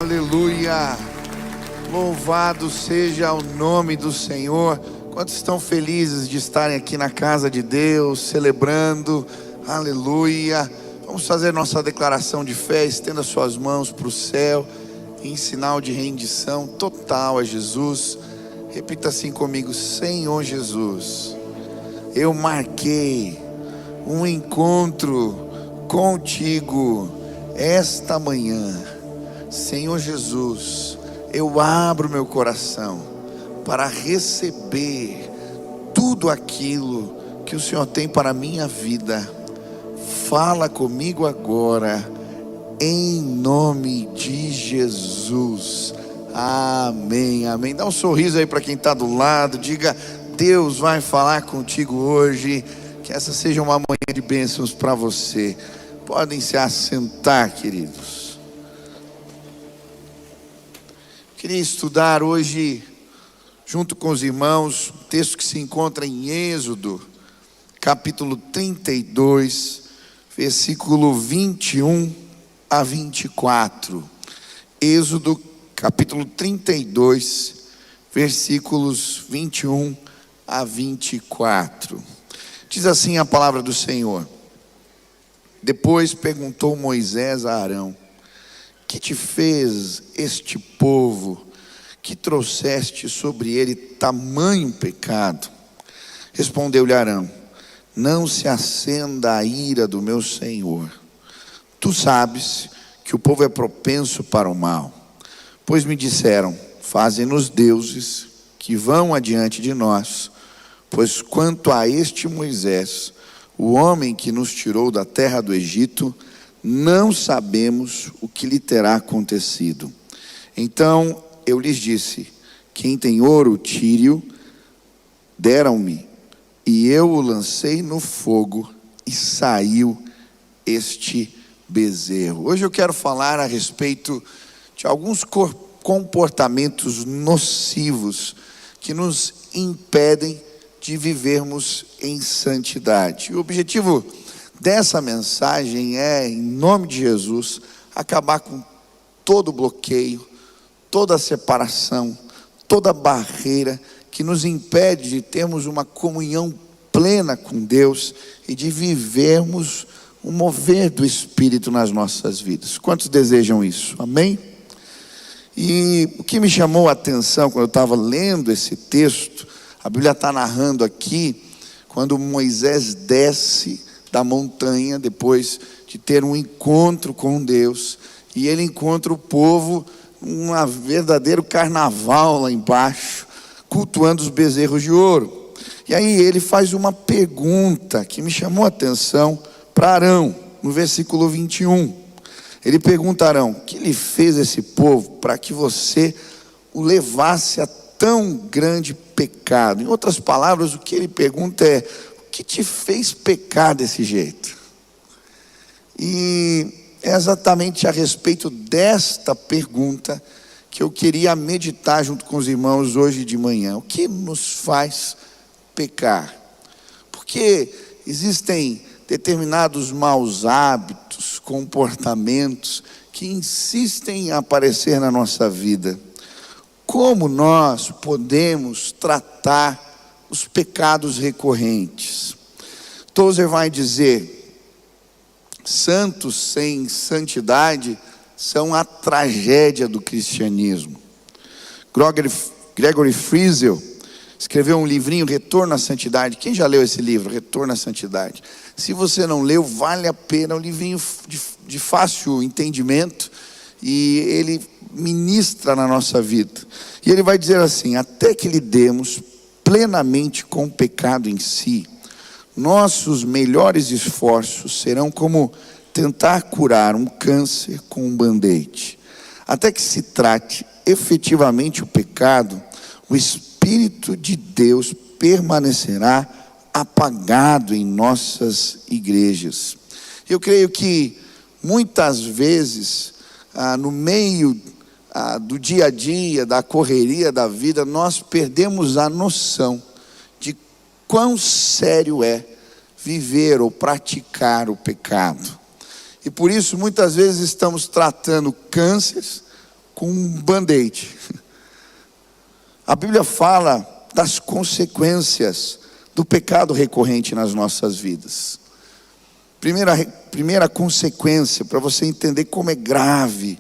Aleluia, louvado seja o nome do Senhor. Quantos estão felizes de estarem aqui na casa de Deus, celebrando, aleluia. Vamos fazer nossa declaração de fé, estenda suas mãos para o céu, em sinal de rendição total a Jesus. Repita assim comigo: Senhor Jesus, eu marquei um encontro contigo esta manhã. Senhor Jesus, eu abro meu coração para receber tudo aquilo que o Senhor tem para a minha vida. Fala comigo agora, em nome de Jesus. Amém, amém. Dá um sorriso aí para quem está do lado. Diga: Deus vai falar contigo hoje. Que essa seja uma manhã de bênçãos para você. Podem se assentar, queridos. Queria estudar hoje, junto com os irmãos, um texto que se encontra em Êxodo, capítulo 32, versículo 21 a 24. Êxodo, capítulo 32, versículos 21 a 24. Diz assim a palavra do Senhor: Depois perguntou Moisés a Arão: Que te fez este povo, que trouxeste sobre ele tamanho pecado? Respondeu-lhe Arão: Não se acenda a ira do meu Senhor. Tu sabes que o povo é propenso para o mal. Pois me disseram: Faze-nos deuses que vão adiante de nós. Pois quanto a este Moisés, o homem que nos tirou da terra do Egito, não sabemos o que lhe terá acontecido. Então eu lhes disse: Quem tem ouro, tire-o. Deram-me, e eu o lancei no fogo, e saiu este bezerro. Hoje eu quero falar a respeito de alguns comportamentos nocivos que nos impedem de vivermos em santidade. O objetivo dessa mensagem é, em nome de Jesus, acabar com todo bloqueio, toda separação, toda barreira que nos impede de termos uma comunhão plena com Deus e de vivermos o mover do Espírito nas nossas vidas. Quantos desejam isso? Amém? E o que me chamou a atenção quando eu estava lendo esse texto, a Bíblia está narrando aqui, quando Moisés desce da montanha, depois de ter um encontro com Deus, e ele encontra o povo um verdadeiro carnaval lá embaixo, cultuando os bezerros de ouro. E aí ele faz uma pergunta que me chamou a atenção para Arão, no versículo 21. Ele pergunta a Arão: que lhe fez esse povo para que você o levasse a tão grande pecado? Em outras palavras, o que ele pergunta é: o que te fez pecar desse jeito? E é exatamente a respeito desta pergunta que eu queria meditar junto com os irmãos hoje de manhã. O que nos faz pecar? Porque existem determinados maus hábitos, comportamentos que insistem em aparecer na nossa vida. Como nós podemos tratar os pecados recorrentes? Tozer vai dizer: santos sem santidade são a tragédia do cristianismo. Gregory Friesel escreveu um livrinho, Retorno à Santidade. Quem já leu esse livro, Retorno à Santidade? Se você não leu, vale a pena. É um livrinho de fácil entendimento, e ele ministra na nossa vida. E ele vai dizer assim: até que lidemos plenamente com o pecado em si, nossos melhores esforços serão como tentar curar um câncer com um band-aid. Até que se trate efetivamente o pecado, o Espírito de Deus permanecerá apagado em nossas igrejas. Eu creio que muitas vezes, no meio do dia a dia, da correria da vida, nós perdemos a noção de quão sério é viver ou praticar o pecado. E por isso muitas vezes estamos tratando cânceres com um band-aid. A Bíblia fala das consequências do pecado recorrente nas nossas vidas. Primeira consequência, para você entender como é grave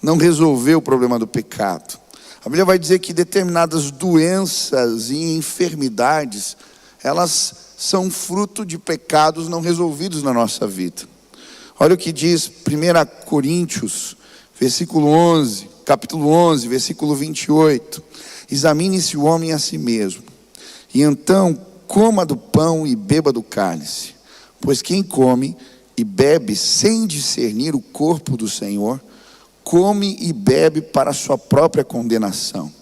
não resolver o problema do pecado. A Bíblia vai dizer que determinadas doenças e enfermidades, elas são fruto de pecados não resolvidos na nossa vida. Olha o que diz 1 Coríntios, capítulo 11, versículo 28. Examine-se o homem a si mesmo, e então coma do pão e beba do cálice. Pois quem come e bebe sem discernir o corpo do Senhor, come e bebe para a sua própria condenação.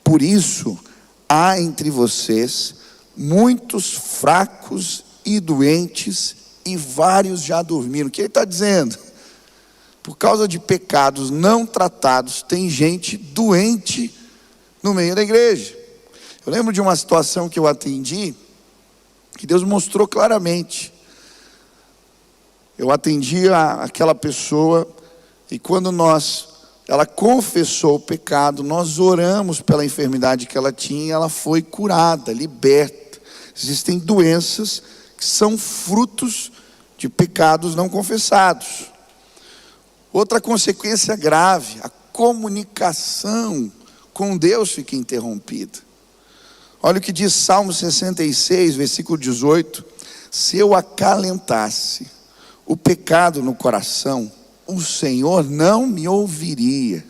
Por isso, há entre vocês muitos fracos e doentes, e vários já dormiram. O que ele está dizendo? Por causa de pecados não tratados, tem gente doente no meio da igreja. Eu lembro de uma situação que eu atendi, que Deus mostrou claramente. Eu atendi aquela pessoa, e quando ela confessou o pecado, nós oramos pela enfermidade que ela tinha, e ela foi curada, liberta. Existem doenças que são frutos de pecados não confessados. Outra consequência grave, a comunicação com Deus fica interrompida. Olha o que diz Salmo 66, versículo 18. Se eu acalentasse o pecado no coração, o Senhor não me ouviria.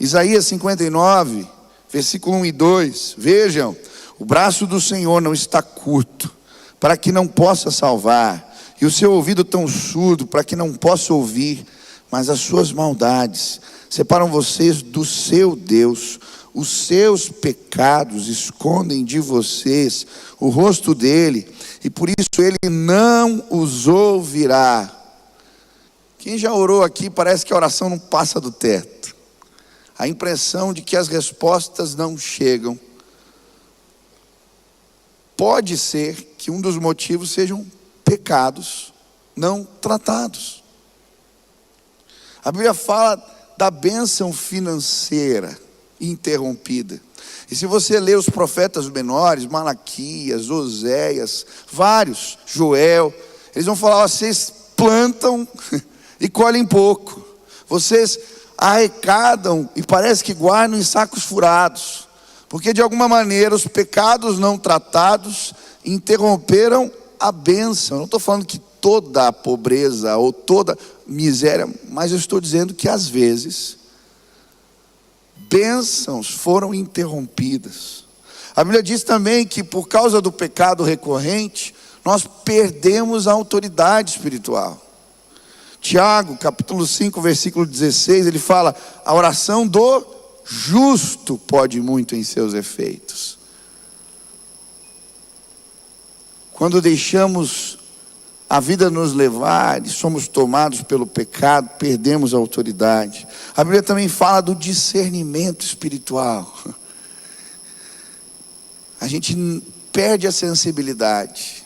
Isaías 59, versículo 1 e 2. Vejam, o braço do Senhor não está curto, para que não possa salvar, e o seu ouvido tão surdo, para que não possa ouvir, mas as suas maldades separam vocês do seu Deus. Os seus pecados escondem de vocês o rosto dele, e por isso ele não os ouvirá. Quem já orou aqui, parece que a oração não passa do teto. A impressão de que as respostas não chegam. Pode ser que um dos motivos sejam pecados não tratados. A Bíblia fala da bênção financeira interrompida. E se você ler os profetas menores, Malaquias, Oséias, vários, Joel, eles vão falar: vocês plantam e colhem pouco, vocês arrecadam e parece que guardam em sacos furados, porque de alguma maneira os pecados não tratados interromperam a bênção. Eu não estou falando que toda a pobreza ou toda miséria, mas eu estou dizendo que às vezes bênçãos foram interrompidas. A Bíblia diz também que por causa do pecado recorrente, nós perdemos a autoridade espiritual. Tiago, capítulo 5, versículo 16, ele fala: a oração do justo pode muito em seus efeitos. Quando deixamos a vida nos levar e somos tomados pelo pecado, perdemos a autoridade. A Bíblia também fala do discernimento espiritual. A gente perde a sensibilidade.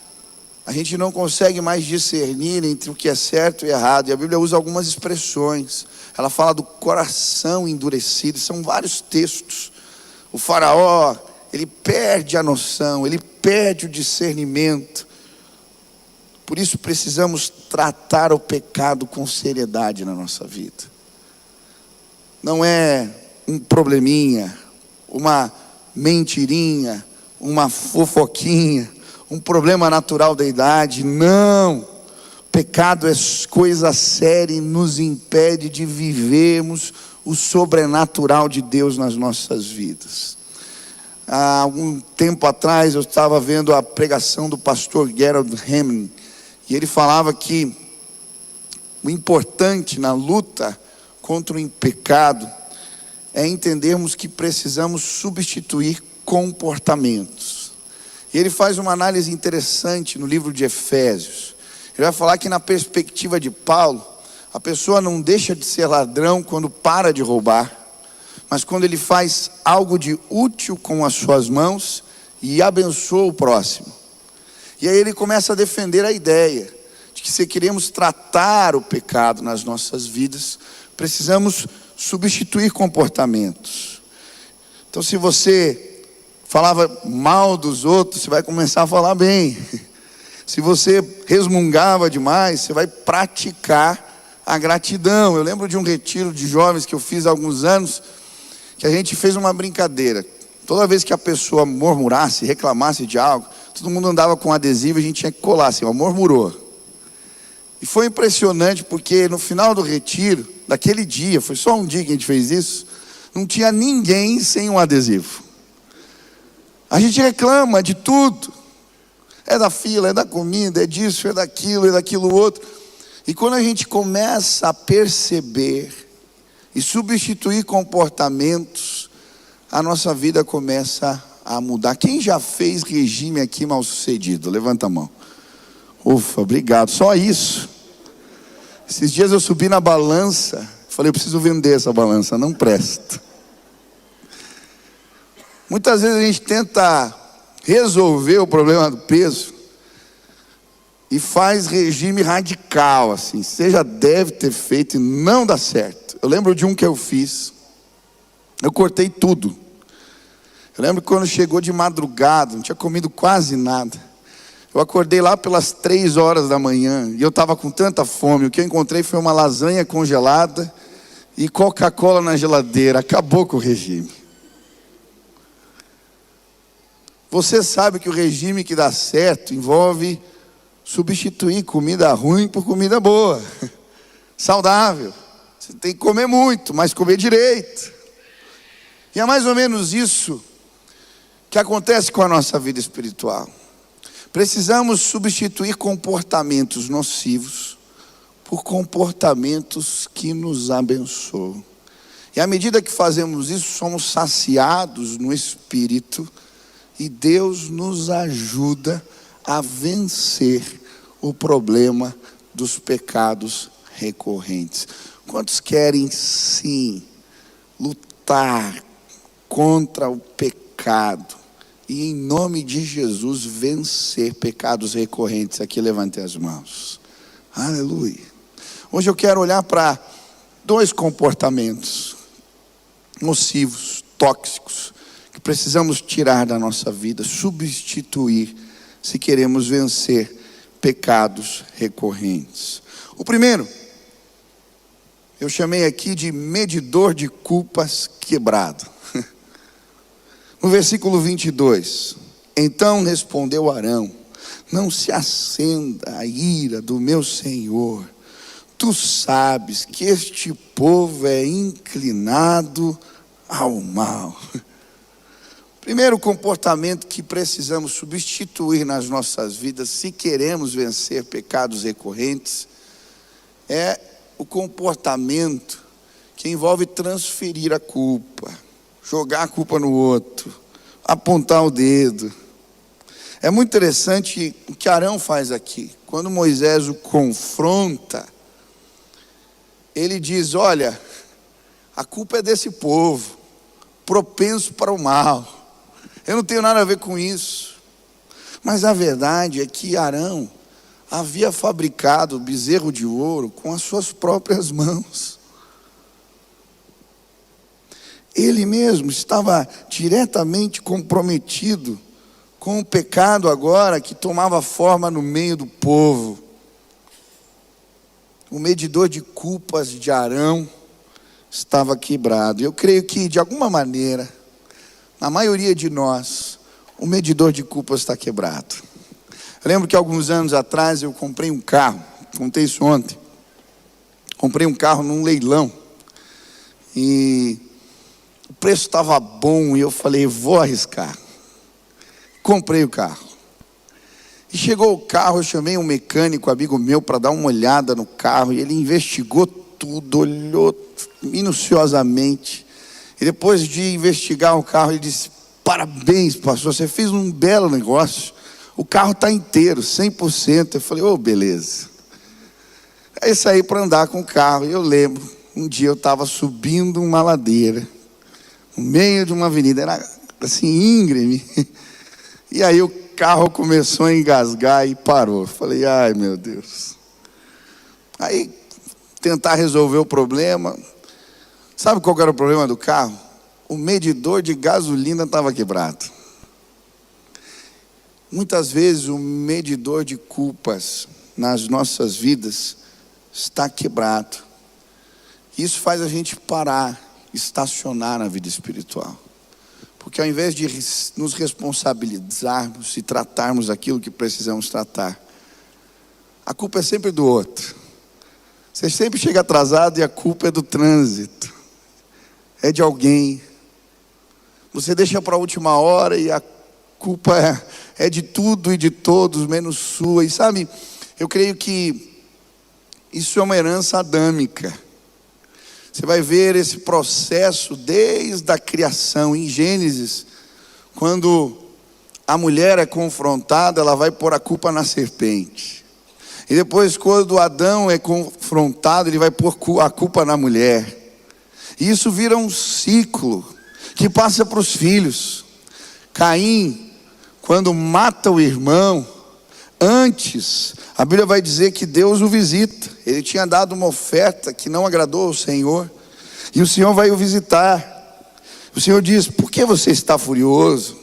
A gente não consegue mais discernir entre o que é certo e errado. E a Bíblia usa algumas expressões. Ela fala do coração endurecido. São vários textos. O faraó, ele perde a noção, ele perde o discernimento. Por isso precisamos tratar o pecado com seriedade na nossa vida. Não é um probleminha, uma mentirinha, uma fofoquinha, um problema natural da idade. Não. Pecado é coisa séria e nos impede de vivermos o sobrenatural de Deus nas nossas vidas. Há algum tempo atrás eu estava vendo a pregação do pastor Gerald Heming, e ele falava que o importante na luta contra o pecado é entendermos que precisamos substituir comportamentos. E ele faz uma análise interessante no livro de Efésios. Ele vai falar que na perspectiva de Paulo, a pessoa não deixa de ser ladrão quando para de roubar, mas quando ele faz algo de útil com as suas mãos e abençoa o próximo. E aí ele começa a defender a ideia de que se queremos tratar o pecado nas nossas vidas, precisamos substituir comportamentos. Então, se você falava mal dos outros, você vai começar a falar bem. Se você resmungava demais, você vai praticar a gratidão. Eu lembro de um retiro de jovens que eu fiz há alguns anos, que a gente fez uma brincadeira. Toda vez que a pessoa murmurasse, reclamasse de algo, todo mundo andava com adesivo e a gente tinha que colar assim, ó, murmurou. E foi impressionante porque no final do retiro, daquele dia, foi só um dia que a gente fez isso, não tinha ninguém sem um adesivo. A gente reclama de tudo. É da fila, é da comida, é disso, é daquilo outro. E quando a gente começa a perceber e substituir comportamentos, a nossa vida começa a mudar. Quem já fez regime aqui mal sucedido? Levanta a mão. Ufa, obrigado. Só isso. Esses dias eu subi na balança, falei, eu preciso vender essa balança, não presta. Muitas vezes a gente tenta resolver o problema do peso e faz regime radical, assim. Você já deve ter feito e não dá certo. Eu lembro de um que eu fiz, eu cortei tudo. Eu lembro que quando chegou de madrugada, não tinha comido quase nada. Eu acordei lá pelas 3 horas da manhã e eu estava com tanta fome. O que eu encontrei foi uma lasanha congelada e Coca-Cola na geladeira. Acabou com o regime. Você sabe que o regime que dá certo envolve substituir comida ruim por comida boa, saudável. Você tem que comer muito, mas comer direito. E é mais ou menos isso que acontece com a nossa vida espiritual. Precisamos substituir comportamentos nocivos por comportamentos que nos abençoam. E à medida que fazemos isso, somos saciados no Espírito e Deus nos ajuda a vencer o problema dos pecados recorrentes. Quantos querem sim lutar contra o pecado? E em nome de Jesus vencer pecados recorrentes? Aqui levante as mãos. Aleluia. Hoje eu quero olhar para 2 comportamentos nocivos, tóxicos, que precisamos tirar da nossa vida, substituir, se queremos vencer pecados recorrentes. O primeiro, eu chamei aqui de medidor de culpas quebrado. No versículo 22, então respondeu Arão: não se acenda a ira do meu Senhor, tu sabes que este povo é inclinado ao mal. Primeiro comportamento que precisamos substituir nas nossas vidas, se queremos vencer pecados recorrentes, é o comportamento que envolve transferir a culpa, jogar a culpa no outro, apontar o dedo. É muito interessante o que Arão faz aqui. Quando Moisés o confronta, ele diz: olha, a culpa é desse povo, propenso para o mal. Eu não tenho nada a ver com isso. Mas a verdade é que Arão havia fabricado o bezerro de ouro com as suas próprias mãos. Ele mesmo estava diretamente comprometido com o pecado agora que tomava forma no meio do povo. O medidor de culpas de Arão estava quebrado. Eu creio que, de alguma maneira, na maioria de nós, o medidor de culpas está quebrado. Eu lembro que alguns anos atrás eu comprei um carro, contei isso ontem. Comprei um carro num leilão e o preço estava bom e eu falei, vou arriscar. Comprei o carro. E chegou o carro, eu chamei um mecânico, amigo meu, para dar uma olhada no carro. E ele investigou tudo, olhou minuciosamente. E depois de investigar o carro, ele disse: parabéns, pastor, você fez um belo negócio. O carro está inteiro, 100%. Eu falei, beleza. Aí saí para andar com o carro. E eu lembro, um dia eu estava subindo uma ladeira, no meio de uma avenida, era assim, íngreme. E aí o carro começou a engasgar e parou. Falei, ai meu Deus. Aí, tentar resolver o problema. Sabe qual era o problema do carro? O medidor de gasolina estava quebrado. Muitas vezes o medidor de culpas nas nossas vidas está quebrado. Isso faz a gente parar, estacionar na vida espiritual. Porque ao invés de nos responsabilizarmos e tratarmos aquilo que precisamos tratar, a culpa é sempre do outro. Você sempre chega atrasado e a culpa é do trânsito, é de alguém. Você deixa para a última hora e a culpa é de tudo e de todos, menos sua. E sabe, eu creio que isso é uma herança adâmica. Você vai ver esse processo desde a criação. Em Gênesis, quando a mulher é confrontada, ela vai pôr a culpa na serpente. E depois, quando Adão é confrontado, ele vai pôr a culpa na mulher. E isso vira um ciclo que passa para os filhos. Caim, quando mata o irmão, antes, a Bíblia vai dizer que Deus o visita. Ele tinha dado uma oferta que não agradou ao Senhor, e o Senhor vai o visitar. O Senhor diz: por que você está furioso?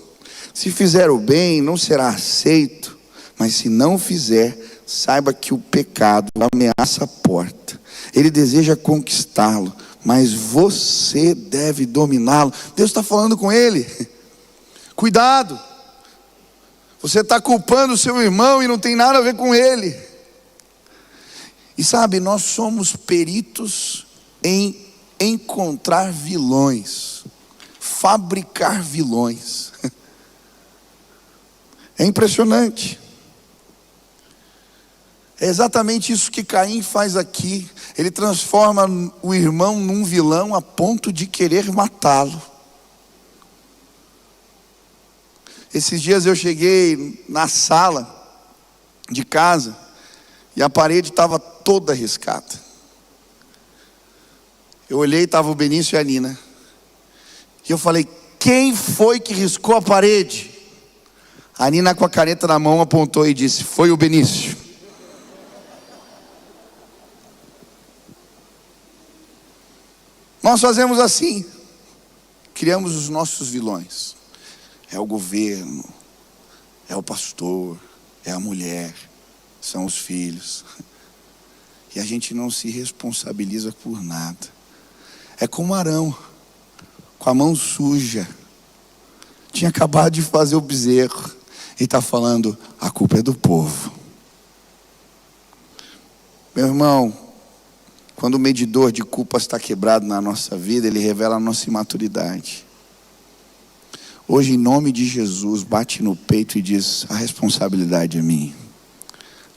Se fizer o bem, não será aceito, mas se não fizer, saiba que o pecado ameaça a porta. Ele deseja conquistá-lo, mas você deve dominá-lo. Deus está falando com ele. Cuidado, você está culpando o seu irmão e não tem nada a ver com ele. E sabe, nós somos peritos em encontrar vilões, fabricar vilões. É impressionante. É exatamente isso que Caim faz aqui. Ele transforma o irmão num vilão a ponto de querer matá-lo. Esses dias eu cheguei na sala de casa e a parede estava toda riscada. Eu olhei, estava o Benício e a Nina. E eu falei: quem foi que riscou a parede? A Nina, com a caneta na mão, apontou e disse: foi o Benício. Nós fazemos assim, criamos os nossos vilões. É o governo, é o pastor, é a mulher, são os filhos. E a gente não se responsabiliza por nada. É como Arão, com a mão suja. Tinha acabado de fazer o bezerro e está falando: a culpa é do povo. Meu irmão, quando o medidor de culpas está quebrado na nossa vida, ele revela a nossa imaturidade. Hoje, em nome de Jesus, bate no peito e diz: a responsabilidade é minha,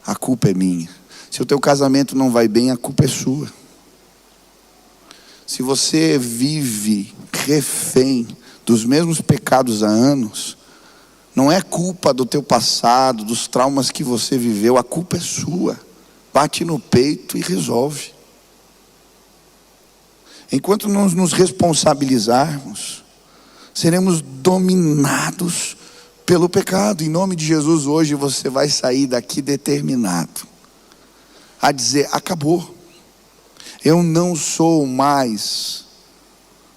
a culpa é minha. Se o teu casamento não vai bem, a culpa é sua. Se você vive refém dos mesmos pecados há anos, não é culpa do teu passado, dos traumas que você viveu, a culpa é sua. Bate no peito e resolve. Enquanto nós nos responsabilizarmos, seremos dominados pelo pecado. Em nome de Jesus, hoje você vai sair daqui determinado a dizer: acabou. Eu não sou mais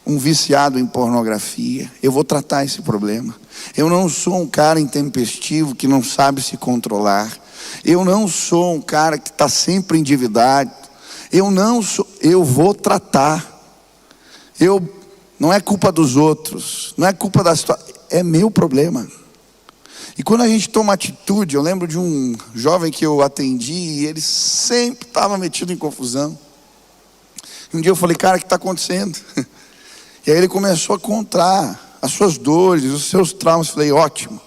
um viciado em pornografia. Eu vou tratar esse problema. Eu não sou um cara intempestivo que não sabe se controlar. Eu não sou um cara que está sempre endividado. Eu vou tratar. Não é culpa dos outros, não é culpa da situação, é meu problema. E quando a gente toma atitude, eu lembro de um jovem que eu atendi e ele sempre estava metido em confusão. Um dia eu falei: cara, o que está acontecendo? E aí ele começou a contar as suas dores, os seus traumas. Eu falei: ótimo,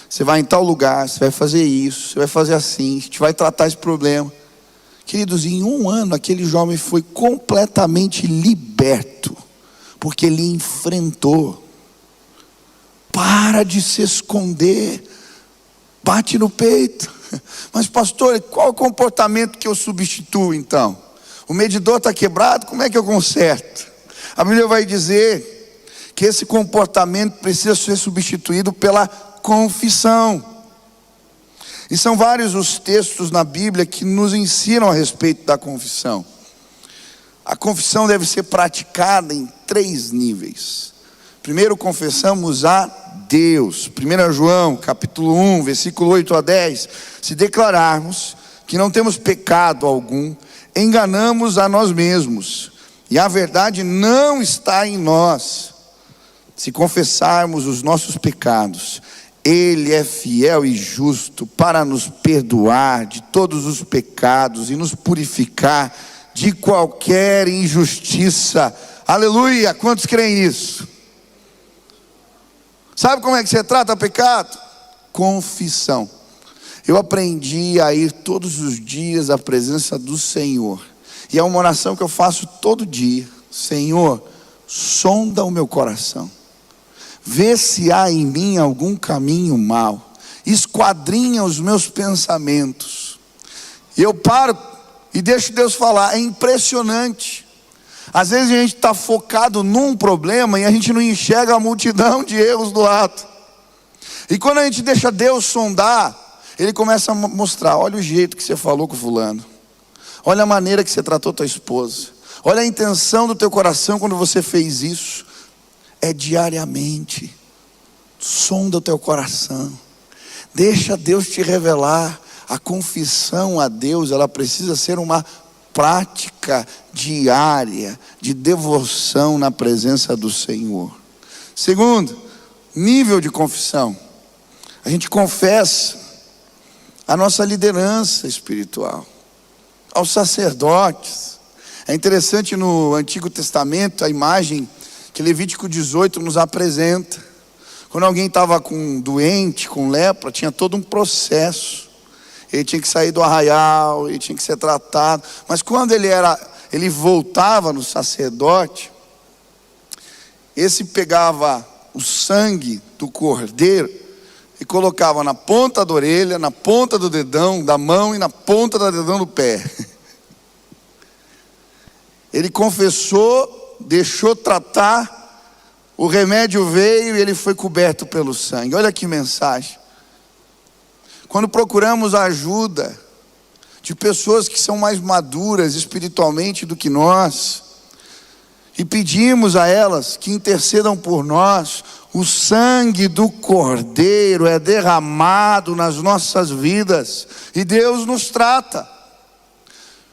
você vai em tal lugar, você vai fazer isso, você vai fazer assim, a gente vai tratar esse problema. Queridos, em um ano aquele jovem foi completamente liberto, porque ele enfrentou. Para de se esconder, bate no peito. Mas pastor, qual o comportamento que eu substituo então? O medidor está quebrado, como é que eu conserto? A Bíblia vai dizer que esse comportamento precisa ser substituído pela confissão. E são vários os textos na Bíblia que nos ensinam a respeito da confissão. A confissão deve ser praticada em 3 níveis. Primeiro, confessamos a Deus. 1 João, capítulo 1, versículo 8 a 10. Se declararmos que não temos pecado algum, enganamos a nós mesmos, e a verdade não está em nós. Se confessarmos os nossos pecados, Ele é fiel e justo para nos perdoar de todos os pecados e nos purificar de qualquer injustiça. Aleluia! Quantos creem nisso? Sabe como é que você trata pecado? Confissão. Eu aprendi a ir todos os dias à presença do Senhor, e é uma oração que eu faço todo dia. Senhor, sonda o meu coração, vê se há em mim algum caminho mau, esquadrinha os meus pensamentos. E eu paro e deixo Deus falar. É impressionante. Às vezes a gente está focado num problema e a gente não enxerga a multidão de erros do lado. E quando a gente deixa Deus sondar, Ele começa a mostrar: olha o jeito que você falou com fulano, olha a maneira que você tratou tua esposa, olha a intenção do teu coração quando você fez isso. É diariamente. Sonda o teu coração, deixa Deus te revelar. A confissão a Deus, ela precisa ser uma prática diária de devoção na presença do Senhor. Segundo nível de confissão, a gente confessa a nossa liderança espiritual, aos sacerdotes. É interessante, no Antigo Testamento, a imagem que Levítico 18 nos apresenta. Quando alguém estava doente, com lepra, tinha todo um processo. Ele tinha que sair do arraial, ele tinha que ser tratado. Mas quando ele voltava no sacerdote, esse pegava o sangue do cordeiro e colocava na ponta da orelha, na ponta do dedão da mão e na ponta do dedão do pé. Ele confessou, deixou tratar, o remédio veio e ele foi coberto pelo sangue. Olha que mensagem. Quando procuramos a ajuda de pessoas que são mais maduras espiritualmente do que nós, e pedimos a elas que intercedam por nós, o sangue do Cordeiro é derramado nas nossas vidas e Deus nos trata.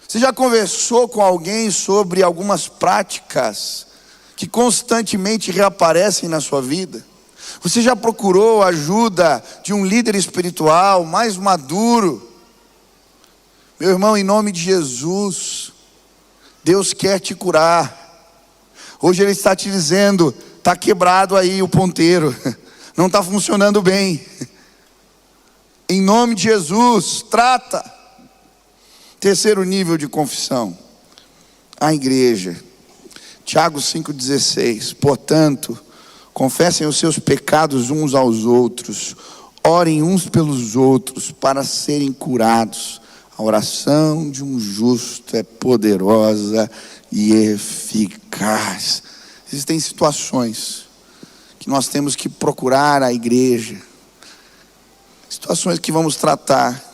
Você já conversou com alguém sobre algumas práticas que constantemente reaparecem na sua vida? Você já procurou a ajuda de um líder espiritual mais maduro? Meu irmão, em nome de Jesus, Deus quer te curar. Hoje Ele está te dizendo: está quebrado aí o ponteiro, não está funcionando bem. Em nome de Jesus, trata. Terceiro nível de confissão, a igreja. Tiago 5,16. Portanto, confessem os seus pecados uns aos outros, orem uns pelos outros para serem curados. A oração de um justo é poderosa e eficaz. Existem situações que nós temos que procurar a igreja, situações que vamos tratar.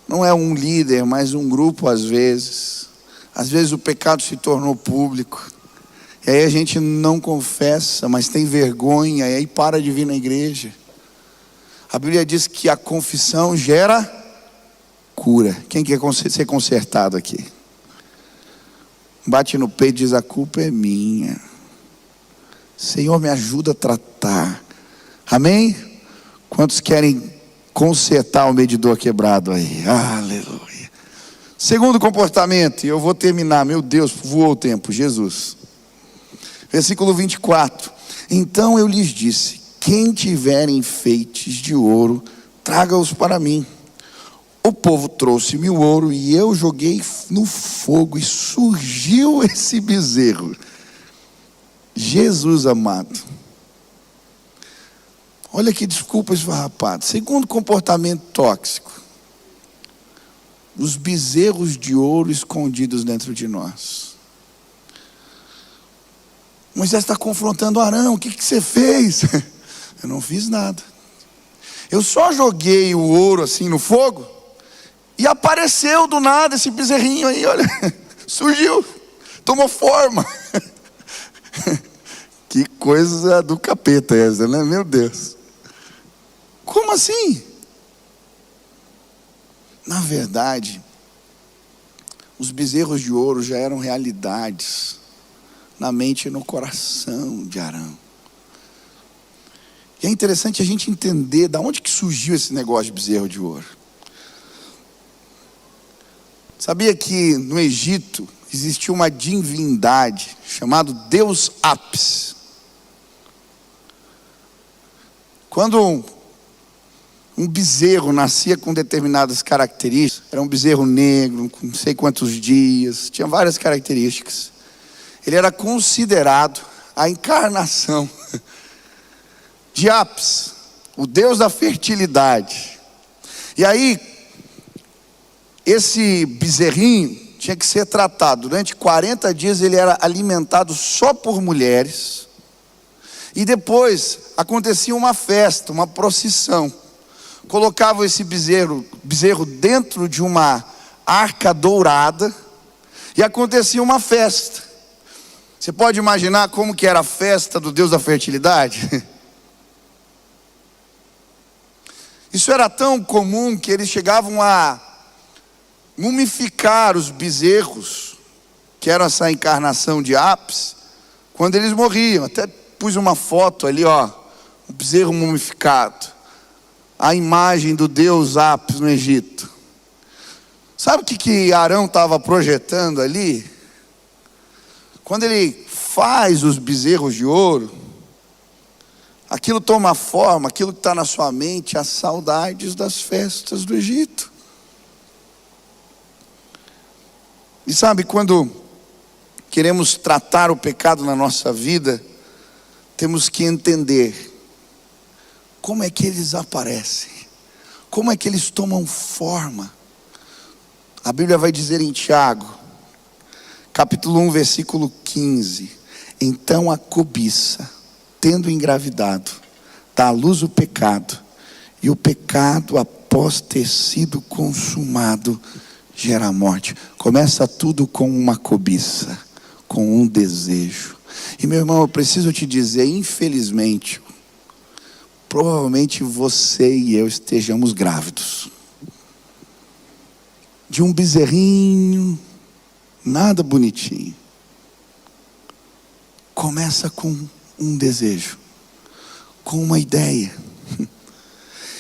Não é um líder, mas um grupo às vezes. Às vezes o pecado se tornou público, e aí a gente não confessa, mas tem vergonha, e aí para de vir na igreja. A Bíblia diz que a confissão gera cura. Quem quer ser consertado aqui? Bate no peito e diz: a culpa é minha. Senhor, me ajuda a tratar. Amém? Quantos querem consertar o medidor quebrado aí? Aleluia. Segundo comportamento, e eu vou terminar, meu Deus, voou o tempo, Jesus. Versículo 24. Então eu lhes disse: quem tiver enfeites de ouro, traga-os para mim. O povo trouxe-me o ouro e eu joguei no fogo e surgiu esse bezerro. Jesus amado. Olha que desculpa esfarrapada. Segundo comportamento tóxico, os bezerros de ouro escondidos dentro de nós. Moisés está confrontando Arão: o que você fez? Eu não fiz nada. Eu só joguei o ouro assim no fogo e apareceu do nada esse bezerrinho aí, olha, surgiu. Tomou forma. Que coisa do capeta essa, né? Meu Deus. Como assim? Na verdade, os bezerros de ouro já eram realidades na mente e no coração de Arão. E é interessante a gente entender de onde que surgiu esse negócio de bezerro de ouro. Sabia que no Egito existia uma divindade chamada Deus Apis. Quando um bezerro nascia com determinadas características, era um bezerro negro, com não sei quantos dias, tinha várias características. Ele era considerado a encarnação de Apis, o deus da fertilidade. E aí, esse bezerrinho tinha que ser tratado. Durante 40 dias ele era alimentado só por mulheres. E depois acontecia uma festa, uma procissão. Colocavam esse bezerro dentro de uma arca dourada e acontecia uma festa. Você pode imaginar como que era a festa do Deus da fertilidade? Isso era tão comum que eles chegavam a mumificar os bezerros, que eram essa encarnação de Apis, quando eles morriam. Até pus uma foto ali, ó, o bezerro mumificado, a imagem do deus Apis no Egito. Sabe o que Arão estava projetando ali? Quando ele faz os bezerros de ouro, aquilo toma forma, aquilo que está na sua mente, as saudades das festas do Egito. E sabe, quando queremos tratar o pecado na nossa vida, temos que entender como é que eles aparecem, como é que eles tomam forma. A Bíblia vai dizer em Tiago, capítulo 1, versículo 15: então a cobiça, tendo engravidado, dá à luz o pecado, e o pecado, após ter sido consumado, gera a morte. Começa tudo com uma cobiça, com um desejo. E meu irmão, eu preciso te dizer, infelizmente, provavelmente você e eu estejamos grávidos de um bezerrinho, nada bonitinho. Começa com um desejo, com uma ideia.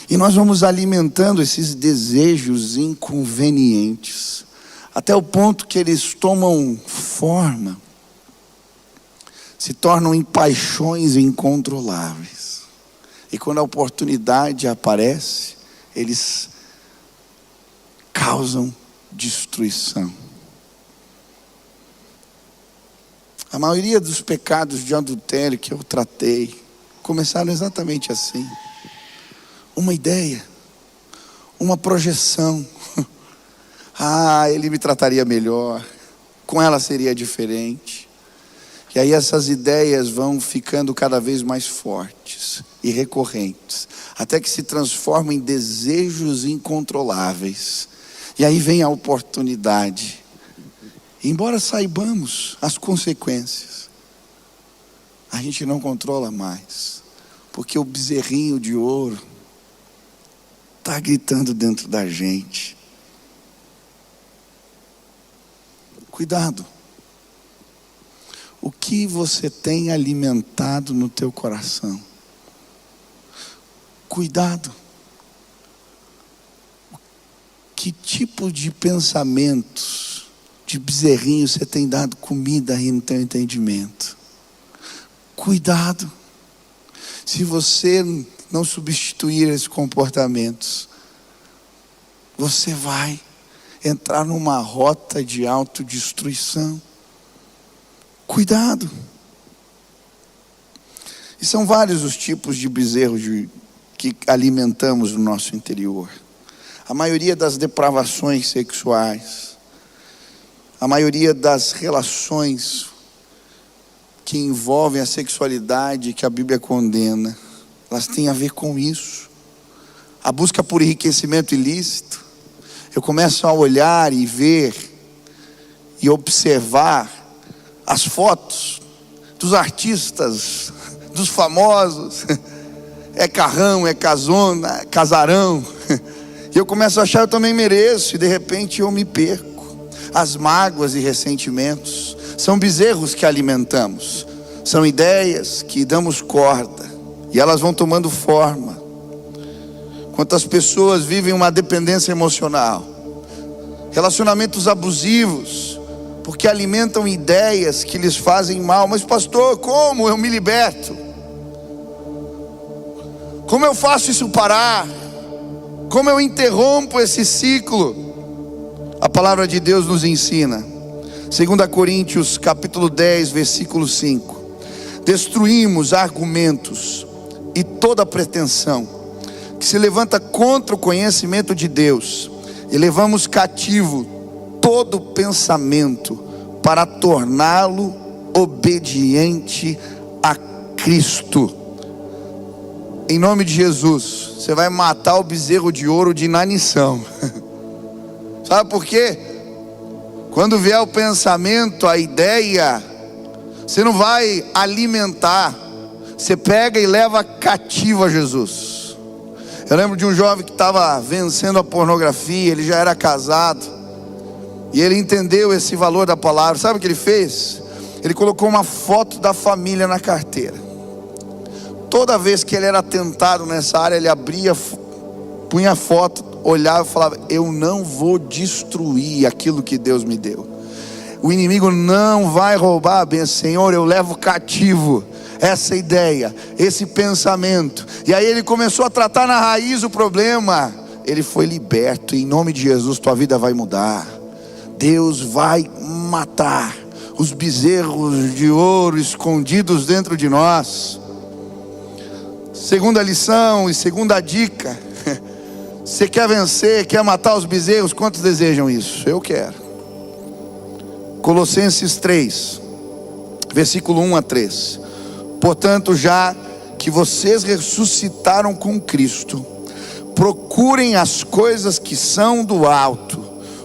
E nós vamos alimentando esses desejos inconvenientes, até o ponto que eles tomam forma, se tornam em paixões incontroláveis. E quando a oportunidade aparece, eles causam destruição. A maioria dos pecados de adultério que eu tratei começaram exatamente assim. Uma ideia, uma projeção. Ele me trataria melhor, com ela seria diferente. E aí essas ideias vão ficando cada vez mais fortes e recorrentes, até que se transformam em desejos incontroláveis. E aí vem a oportunidade. Embora saibamos as consequências, a gente não controla mais, porque o bezerrinho de ouro está gritando dentro da gente. Cuidado. O que você tem alimentado no teu coração? Cuidado. Que tipo de pensamentos, de bezerrinho você tem dado comida aí no teu entendimento? Cuidado. Se você não substituir esses comportamentos, você vai entrar numa rota de autodestruição. Cuidado. E são vários os tipos de bezerros que alimentamos no nosso interior. A maioria das depravações sexuais, a maioria das relações que envolvem a sexualidade que a Bíblia condena, elas têm a ver com isso. A busca por enriquecimento ilícito. Eu começo a olhar e ver e observar as fotos dos artistas, dos famosos. É carrão, é casona, é casarão. E eu começo a achar, eu também mereço. E de repente eu me perco. As mágoas e ressentimentos são bezerros que alimentamos. São ideias que damos corda. E elas vão tomando forma. Quantas pessoas vivem uma dependência emocional, relacionamentos abusivos, porque alimentam ideias que lhes fazem mal. Mas pastor, como eu me liberto? Como eu faço isso parar? Como eu interrompo esse ciclo? A palavra de Deus nos ensina, 2 Coríntios capítulo 10, versículo 5. Destruímos argumentos e toda pretensão que se levanta contra o conhecimento de Deus, e levamos cativo todo pensamento para torná-lo obediente a Cristo. Em nome de Jesus, você vai matar o bezerro de ouro de inanição. Sabe por quê? Quando vier o pensamento, a ideia, você não vai alimentar, você pega e leva cativo a Jesus. Eu lembro de um jovem que estava vencendo a pornografia, ele já era casado, e ele entendeu esse valor da palavra. Sabe o que ele fez? Ele colocou uma foto da família na carteira. Toda vez que ele era tentado nessa área, ele abria, punha a foto, olhava e falava: eu não vou destruir aquilo que Deus me deu. O inimigo não vai roubar a bênção. Senhor, eu levo cativo essa ideia, esse pensamento. E aí ele começou a tratar na raiz o problema. Ele foi liberto. Em nome de Jesus, tua vida vai mudar. Deus vai matar os bezerros de ouro escondidos dentro de nós. Segunda lição e segunda dica: você quer vencer, quer matar os bezerros? Quantos desejam isso? Eu quero. Colossenses 3, versículo 1 a 3. Portanto, já que vocês ressuscitaram com Cristo, procurem as coisas que são do alto,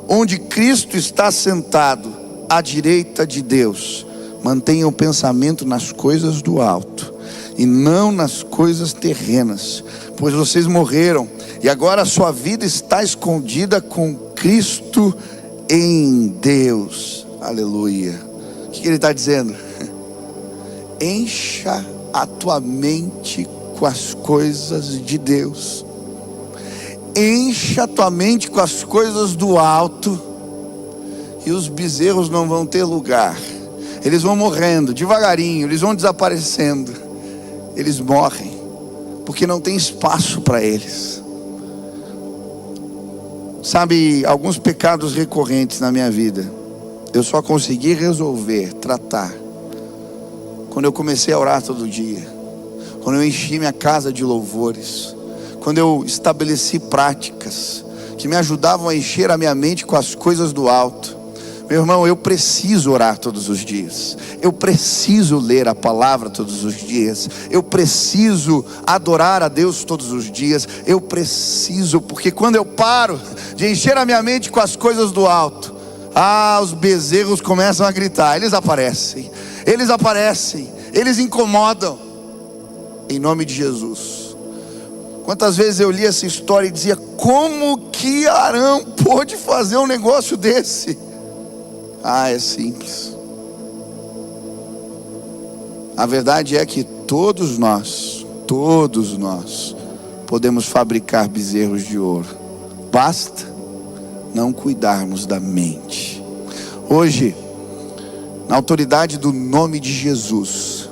onde Cristo está sentado à direita de Deus. Mantenham o pensamento nas coisas do alto e não nas coisas terrenas, pois vocês morreram e agora a sua vida está escondida com Cristo em Deus. Aleluia. O que ele está dizendo? Encha a tua mente com as coisas de Deus. Encha a tua mente com as coisas do alto, e os bezerros não vão ter lugar. Eles vão morrendo devagarinho, eles vão desaparecendo. Eles morrem porque não tem espaço para eles. Sabe, alguns pecados recorrentes na minha vida, eu só consegui resolver, tratar, quando eu comecei a orar todo dia, quando eu enchi minha casa de louvores, quando eu estabeleci práticas que me ajudavam a encher a minha mente com as coisas do alto. Meu irmão, eu preciso orar todos os dias, eu preciso ler a palavra todos os dias, eu preciso adorar a Deus todos os dias, eu preciso, porque quando eu paro de encher a minha mente com as coisas do alto, os bezerros começam a gritar, eles aparecem, eles incomodam. Em nome de Jesus. Quantas vezes eu li essa história e dizia: como que Arão pôde fazer um negócio desse? É simples. A verdade é que todos nós podemos fabricar bezerros de ouro. Basta não cuidarmos da mente. Hoje, na autoridade do nome de Jesus,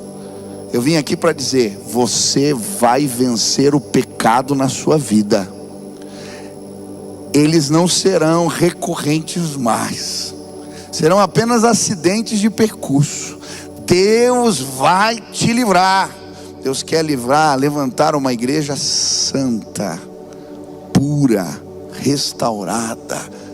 eu vim aqui para dizer: você vai vencer o pecado na sua vida. Eles não serão recorrentes mais, serão apenas acidentes de percurso. Deus vai te livrar. Deus quer levantar uma igreja santa, pura, restaurada.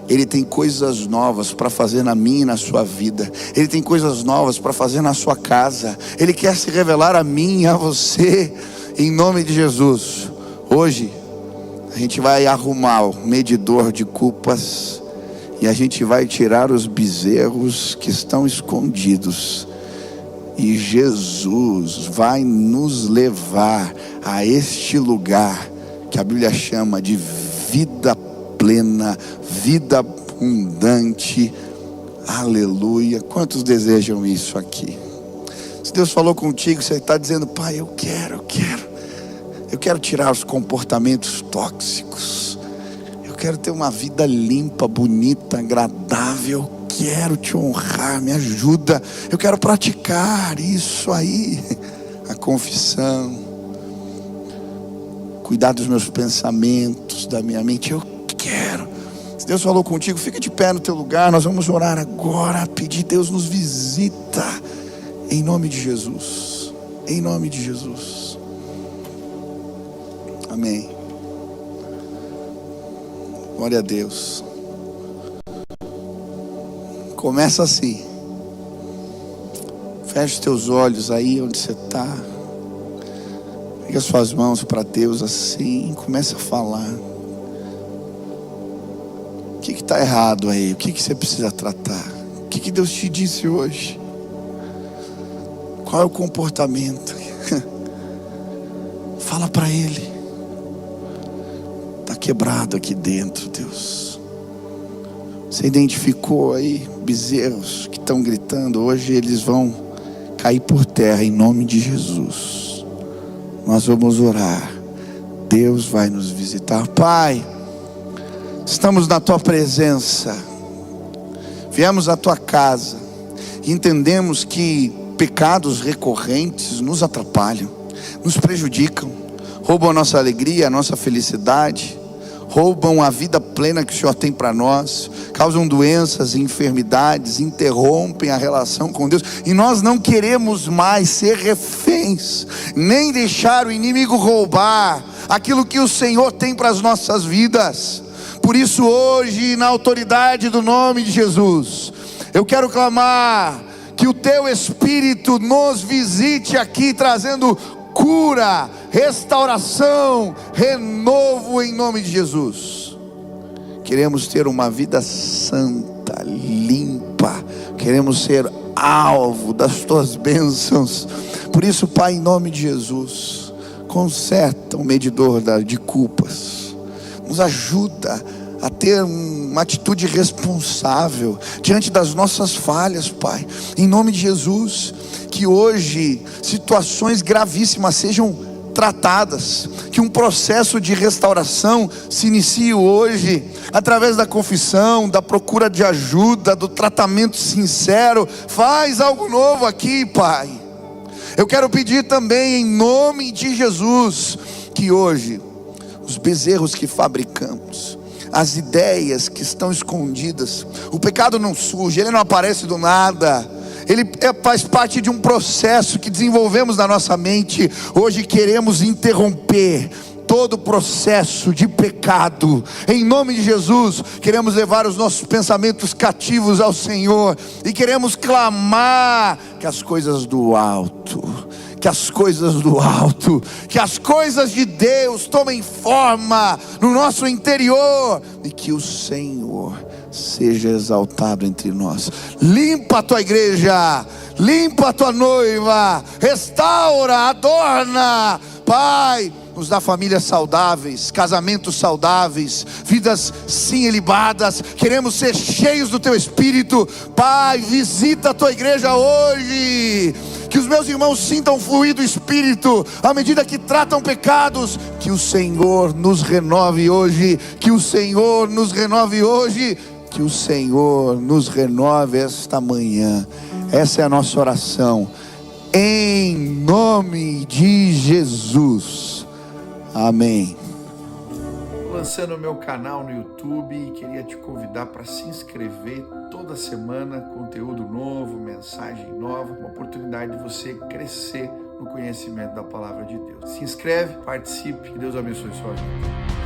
Ele tem coisas novas para fazer na minha e na sua vida. Ele tem coisas novas para fazer na sua casa. Ele quer se revelar a mim e a você, em nome de Jesus. Hoje a gente vai arrumar o medidor de culpas E a gente vai tirar os bezerros que estão escondidos. E Jesus vai nos levar a este lugar que a Bíblia chama de vida plena, vida abundante. Aleluia. Quantos desejam isso aqui? Se Deus falou contigo, você está dizendo: Pai, eu quero tirar os comportamentos tóxicos. Eu quero ter uma vida limpa, bonita, agradável. Eu quero te honrar, me ajuda. Eu quero praticar isso aí. A confissão. Cuidar dos meus pensamentos, da minha mente. Eu quero. Se Deus falou contigo, fica de pé no teu lugar. Nós vamos orar agora, pedir: Deus nos visita. Em nome de Jesus. Em nome de Jesus. Amém. Glória a Deus. Começa assim. Fecha os teus olhos aí onde você está. Pega as suas mãos para Deus assim. Começa a falar. O que está errado aí? O que você precisa tratar? O que Deus te disse hoje? Qual é o comportamento? Fala para Ele. Está quebrado aqui dentro, Deus. Você identificou aí bezerros que estão gritando? Hoje eles vão cair por terra em nome de Jesus. Nós vamos orar. Deus vai nos visitar. Pai, estamos na Tua presença. Viemos à Tua casa. E entendemos que pecados recorrentes nos atrapalham, nos prejudicam, roubam a nossa alegria, a nossa felicidade, roubam a vida plena que o Senhor tem para nós, causam doenças e enfermidades, interrompem a relação com Deus. E nós não queremos mais ser reféns, nem deixar o inimigo roubar aquilo que o Senhor tem para as nossas vidas. Por isso hoje, na autoridade do nome de Jesus, eu quero clamar que o Teu Espírito nos visite aqui, trazendo cura, restauração, renovo em nome de Jesus. Queremos ter uma vida santa, limpa. Queremos ser alvo das Tuas bênçãos. Por isso, Pai, em nome de Jesus, conserta o medidor de culpas. Nos ajuda a ter uma atitude responsável diante das nossas falhas, Pai. Em nome de Jesus, que hoje situações gravíssimas sejam tratadas, que um processo de restauração se inicie hoje, através da confissão, da procura de ajuda, do tratamento sincero. Faz algo novo aqui, Pai. Eu quero pedir também, em nome de Jesus, que hoje os bezerros que fabricamos, as ideias que estão escondidas, o pecado não surge, ele não aparece do nada, ele faz parte de um processo que desenvolvemos na nossa mente. Hoje queremos interromper todo o processo de pecado, em nome de Jesus. Queremos levar os nossos pensamentos cativos ao Senhor, e queremos clamar que as coisas do alto, que as coisas do alto, que as coisas de Deus tomem forma no nosso interior, e que o Senhor seja exaltado entre nós. Limpa a Tua igreja, limpa a Tua noiva, restaura, adorna, Pai. Nos dá famílias saudáveis, casamentos saudáveis, vidas sim ilibadas. Queremos ser cheios do Teu Espírito. Pai, visita a Tua igreja hoje. Que os meus irmãos sintam fluir do Espírito à medida que tratam pecados. Que o Senhor nos renove hoje. Que o Senhor nos renove hoje. Que o Senhor nos renove esta manhã. Essa é a nossa oração, em nome de Jesus. Amém. Lançando o meu canal no YouTube, e queria te convidar para se inscrever. Toda semana conteúdo novo, mensagem nova, uma oportunidade de você crescer no conhecimento da palavra de Deus. Se inscreve, participe, que Deus abençoe sua vida.